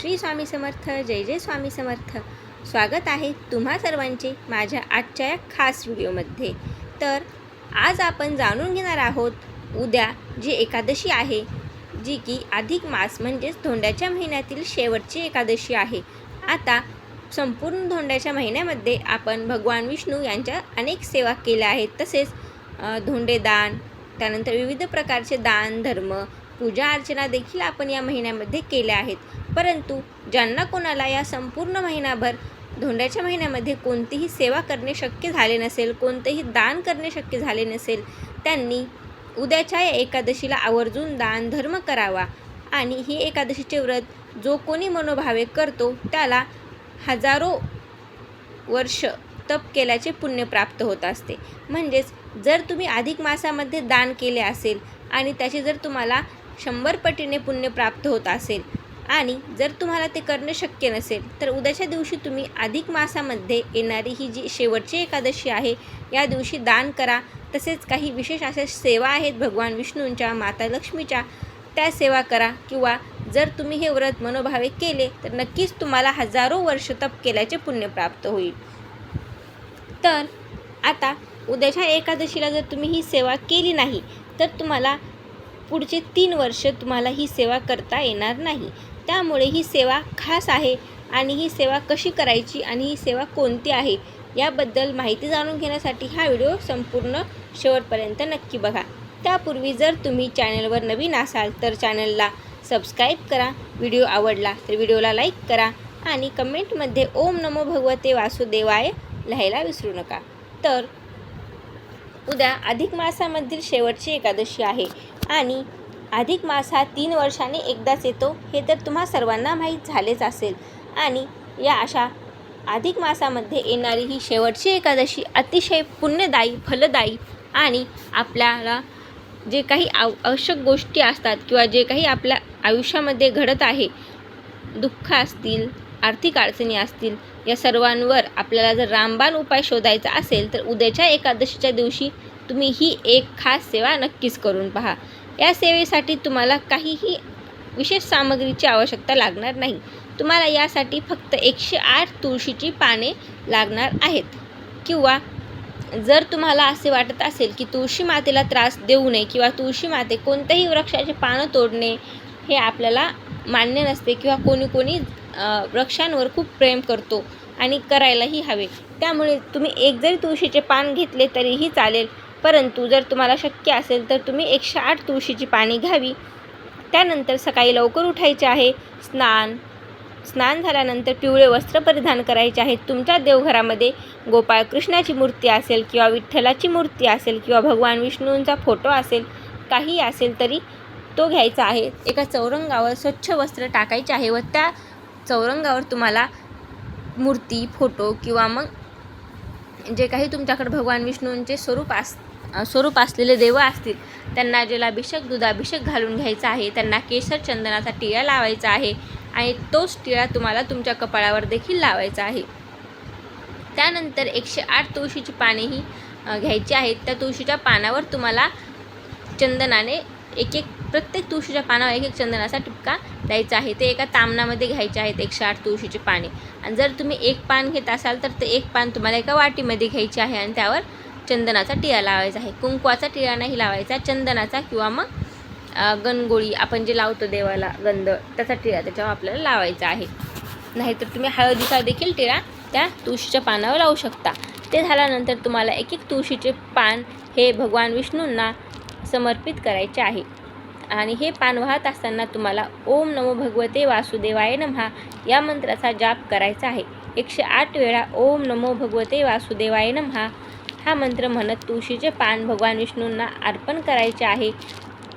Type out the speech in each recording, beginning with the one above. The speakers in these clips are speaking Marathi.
श्री स्वामी समर्थ. जय जय स्वामी समर्थ. स्वागत आहे तुम्हा सर्वांचे माझ्या आजच्या खास व्हिडिओमध्ये. तर आज आपण जाणून घेणार आहोत उद्या जी एकादशी आहे, जी की अधिक मास म्हणजेच धोंड्याच्या महिन्यातील शेवटची एकादशी आहे. आता संपूर्ण धोंड्याच्या महिन्यामध्ये आपण भगवान विष्णू यांच्या अनेक सेवा केल्या आहेत. तसेच धोंडेदान, त्यानंतर विविध प्रकारचे दान धर्म, पूजा अर्चना देखील आपण या महिन्यामध्ये केल्या आहेत. परंतु ज्यांना कोणाला या संपूर्ण महिनाभर धोंड्याच्या महिन्यामध्ये कोणतीही सेवा करणे शक्य झाले नसेल, कोणतेही दान करणे शक्य झाले नसेल, त्यांनी उद्याच्या या एकादशीला आवर्जून दान धर्म करावा. आणि ही एकादशीचे व्रत जो कोणी मनोभावे करतो त्याला हजारो वर्ष तप केल्याचे पुण्य प्राप्त होत असते. म्हणजेच जर तुम्ही अधिक मासामध्ये दान केले असेल आणि त्याचे जर तुम्हाला 100 पटीने पुण्य प्राप्त होत असेल आणि जर तुम्हाला ते करणे शक्य नसेल, तर उद्याच्या दिवशी तुम्ही अधिक मासामध्ये येणारी ही जी शेवटची एकादशी आहे या दिवशी दान करा. तसेच काही विशेष अशा सेवा आहेत भगवान विष्णूंच्या, माता लक्ष्मीच्या, त्या सेवा करा. किंवा जर तुम्ही हे व्रत मनोभावे केले तर नक्कीच तुम्हाला हजारो वर्ष तप केल्याचे पुण्य प्राप्त होईल. तर आता उद्याच्या एकादशीला जर तुम्ही ही सेवा केली नाही तर तुम्हाला पुढचे 3 वर्ष तुम्हाला ही सेवा करता येणार नाही. त्यामुळे ही सेवा खास आहे आणि ही सेवा कशी करायची आणि ही सेवा कोणती आहे याबद्दल माहिती जाणून घेण्यासाठी हा व्हिडिओ संपूर्ण शेवटपर्यंत नक्की बघा. त्यापूर्वी जर तुम्ही चॅनलवर नवीन असाल तर चॅनलला सबस्क्राईब करा. व्हिडिओ आवडला तर व्हिडिओला लाईक करा आणि कमेंटमध्ये ओम नमो भगवते वासुदेवाय लिहायला विसरू नका. तर उद्या अधिक मासामधील शेवटची एकादशी आहे आणि अधिक मास हा 3 वर्षांनी एकदाच येतो हे तर तुम्हा सर्वांना माहीत झालेच असेल. आणि या अशा अधिक मासामध्ये येणारी ही शेवटची एकादशी अतिशय पुण्यदायी, फलदायी आणि आपल्याला जे काही आवश्यक गोष्टी असतात किंवा जे काही आपल्या आयुष्यामध्ये घडत आहे, दुःख असतील, आर्थिक अडचणी असतील, या सर्वांवर आपल्याला जर रामबाण उपाय शोधायचा असेल तर उद्याच्या एकादशीच्या दिवशी तुम्ही ही एक खास सेवा नक्कीच करून पहा. या सेवेसाठी तुम्हाला काहीही विशेष सामग्रीची आवश्यकता लागणार नाही. तुम्हाला यासाठी फक्त 108 तुळशीची पाने लागणार आहेत. किंवा जर तुम्हाला असे वाटत असेल की तुळशी मातेला त्रास देऊ नये किंवा तुळशी माते कोणत्याही वृक्षाचे पानं तोडणे हे आपल्याला मान्य नसते किंवा कोणी वृक्षांवर खूप प्रेम करतो आणि करायलाही हवे, त्यामुळे तुम्ही एक जरी तुळशीचे पान घेतले तरीही चालेल. परंतु जर तुम्हाला शक्य असेल तर तुम्ही 108 तुळशीची पाने घ्यावी. त्यानंतर सकाळी लवकर उठायचे आहे. स्नान झाल्यानंतर पिवळे वस्त्र परिधान करायचे आहेत. तुमच्या देवघरामध्ये गोपाळ कृष्णाची मूर्ती असेल किंवा विठ्ठलाची मूर्ती असेल किंवा भगवान विष्णूंचा फोटो असेल, काही असेल तरी तो घ्यायचा आहे. एका चौरंगावर स्वच्छ वस्त्र टाकायचे आहे व त्या चौरंगावर तुम्हाला मूर्ती, फोटो किंवा मग जे काही तुमच्याकडे भगवान विष्णूंचे स्वरूप असलेले देव असतील त्यांना जलाभिषेक, दुधाभिषेक घालून घ्यायचा आहे. त्यांना केशर चंदनाचा टिळा लावायचा आहे आणि तोच टिळा तुम्हाला तुमच्या कपाळावर देखील लावायचा आहे. त्यानंतर 108 तुळशीची पानेही घ्यायची आहेत. त्या तुळशीच्या पानावर तुम्हाला चंदनाने प्रत्येक तुळशीच्या पानावर एक चंदनाचा टिपका द्यायचा आहे. ते एका तामणामध्ये घ्यायचे आहेत 108 तुळशीची पाने. आणि जर तुम्ही एक पान घेत असाल तर ते एक पान तुम्हाला एका वाटीमध्ये घ्यायचे आहे आणि त्यावर चंदनाचा टिळा लावायचा आहे. कुंकवाचा टिळा नाही लावायचा, चंदनाचा किंवा मग गणगोळी आपण जे लावतो देवाला गंध, त्याचा टिळा त्याच्यावर आपल्याला लावायचा आहे. नाहीतर तुम्ही हळदीचा देखील टिळा त्या तुळशीच्या पानावर लावू शकता. ते झाल्यानंतर तुम्हाला एक तुळशीचे पान हे भगवान विष्णूंना समर्पित करायचे आहे. आणि हे पान वाहत असताना तुम्हाला ओम नमो भगवते वासुदेवाय नमः या मंत्राचा जाप करायचा आहे. 108 वेळा ओम नमो भगवते वासुदेवाय नमः हा मंत्र म्हणत तुळशीचे पान भगवान विष्णूंना अर्पण करायचे आहे.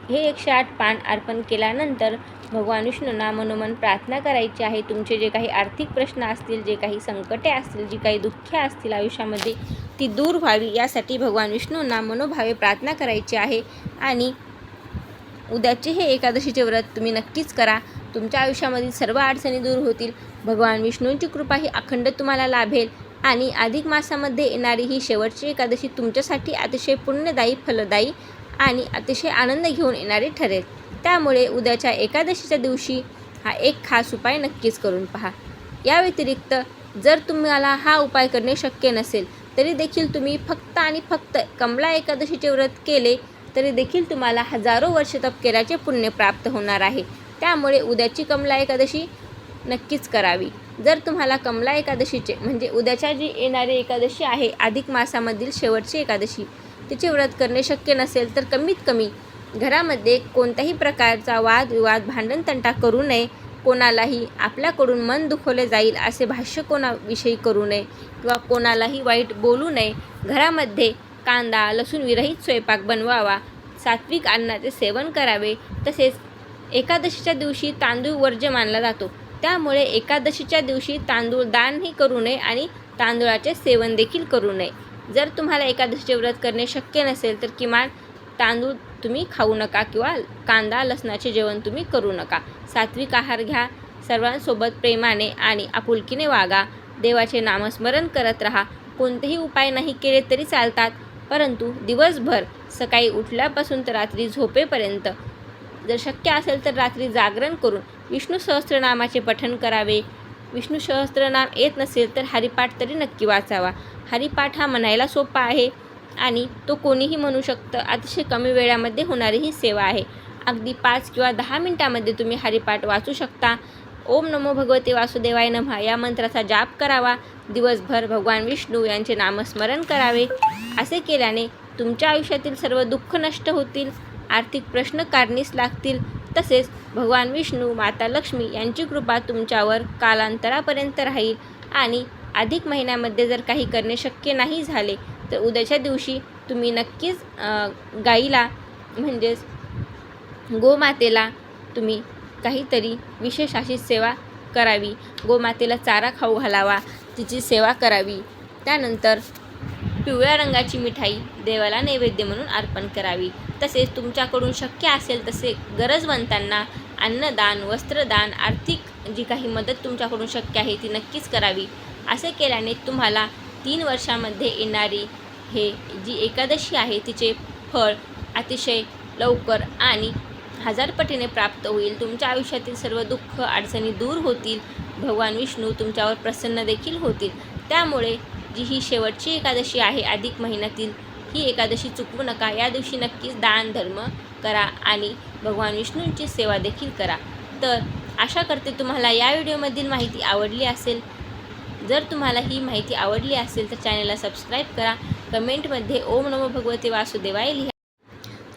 हे 108 पान अर्पण केल्यानंतर भगवान विष्णूंना मनोमन प्रार्थना करायची आहे. तुमचे जे काही आर्थिक प्रश्न असतील, जे काही संकटे असतील, जी काही दुःखे असतील आयुष्यामध्ये ती दूर व्हावी यासाठी भगवान विष्णूंना मनोभावे प्रार्थना करायची आहे. आणि उद्याचे हे एकादशीचे व्रत तुम्ही नक्कीच करा. तुमच्या आयुष्यामधील सर्व अडचणी दूर होतील. भगवान विष्णूंची कृपा ही अखंड तुम्हाला लाभेल आणि अधिक मासामध्ये येणारी ही शेवटची एकादशी तुमच्यासाठी अतिशय पुण्यदायी, फलदायी आणि अतिशय आनंद घेऊन येणारी ठरेल. त्यामुळे उद्याच्या एकादशीच्या दिवशी हा एक खास उपाय नक्कीच करून पहा. या व्यतिरिक्त जर तुम्हाला हा उपाय करणे शक्य नसेल तरी देखील तुम्ही फक्त आणि फक्त कमला एकादशीचे व्रत केले तरी देखील तुम्हाला हजारो वर्ष तप केल्याचे पुण्य प्राप्त होणार आहे. त्यामुळे उद्याची कमला एकादशी नक्कीच करावी. जर तुम्हाला कमला एकादशीचे म्हणजे उद्याच्या जी येणारी एकादशी आहे अधिक मासामधील शेवटची एकादशी तिचे व्रत करणे शक्य नसेल तर कमीत कमी घरामध्ये कोणत्याही प्रकारचा वादविवाद भांडणतंटा करू नये. कोणालाही आपल्याकडून मन दुखवले जाईल असे भाष्य कोणाविषयी करू नये किंवा कोणालाही वाईट बोलू नये. घरामध्ये कांदा लसूण विरहित स्वयंपाक बनवावा. सात्विक अन्नाचे सेवन करावे. तसेच एकादशीच्या दिवशी तांदूळ वर्ज्य मानला जातो. त्यामुळे एकादशीच्या दिवशी तांदूळ दानही करू नये आणि तांदूळाचे सेवन देखील करू नये. जर तुम्हाला एकादशीचे व्रत करणे शक्य नसेल तर किमान तांदूळ तुम्ही खाऊ नका किंवा कांदा लसणाचे जेवण तुम्ही करू नका. सात्विक आहार घ्या. सर्वांसोबत प्रेमाने आणि आपुलकीने वागा. देवाचे नामस्मरण करत राहा. कोणतेही उपाय नाही केले तरी चालतात, परंतु दिवसभर सकाळी उठल्यापासून तर रात्री झोपेपर्यंत जर शक्य असेल तर रात्री जागरण करून विष्णू सहस्त्रनामाचे पठण करावे. विष्णू सहस्त्रनाम येत नसेल तर हरिपाठ तरी नक्की वाचावा. हरिपाठ हा म्हणायला सोपा आहे आणि तो कोणीही म्हणू शकतं. अतिशय कमी वेळामध्ये होणारी ही सेवा आहे. अगदी 5 किंवा 10 मिनिटांमध्ये तुम्ही हरिपाठ वाचू शकता. ओम नमो भगवते वासुदेवाय नमः या मंत्राचा जाप करावा. दिवसभर भगवान विष्णू यांचे नामस्मरण करावे. असे केल्याने तुमच्या आयुष्यातील सर्व दुःख नष्ट होतील. आर्थिक प्रश्न कारणीस लागतील. तसेच भगवान विष्णू माता लक्ष्मी यांची कृपा तुमच्यावर कालांतरापर्यंत राहील. आणि अधिक महिन्यामध्ये जर काही करणे शक्य नाही झाले तर उद्याच्या दिवशी तुम्ही नक्कीच गाईला म्हणजेच गोमातेला तुम्ही काहीतरी विशेष अशी सेवा करावी. गोमातेला चारा खाऊ घालावा. तिची सेवा करावी. त्यानंतर पिवळ्या रंगाची मिठाई देवाला नैवेद्य म्हणून अर्पण करावी. तसेच तुमच्याकडून शक्य असेल तसे गरजवंतांना अन्नदान वस्त्रदान आर्थिक जी काही मदत तुमच्याकडून शक्य आहे ती नक्कीच करावी. असे केल्याने तुम्हाला 3 वर्षामध्ये येणारी हे जी एकादशी आहे तिचे फळ अतिशय लवकर आणि 1000 पटीने प्राप्त होईल. तुमच्या आयुष्यातील सर्व दुःख अडचणी दूर होतील. भगवान विष्णू तुमच्यावर प्रसन्न देखील होतील. त्यामुळे जी ही शेवटची एकादशी आहे अधिक महिन्यातील ही एकादशी चुकवू नका. या दिवशी नक्कीच दान धर्म करा आणि भगवान विष्णूंची सेवा देखील करा. तर आशा करते तुम्हाला या व्हिडिओमधील माहिती आवडली असेल. जर तुम्हाला ही माहिती आवडली असेल तर चॅनलला सबस्क्राईब करा. कमेंटमध्ये ओम नमो भगवते वासुदेवाय लिहा.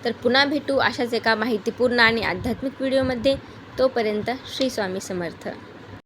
तर पुन्हा भेटू अशाच एका माहितीपूर्ण आणि आध्यात्मिक व्हिडिओमध्ये. तोपर्यंत श्री स्वामी समर्थ.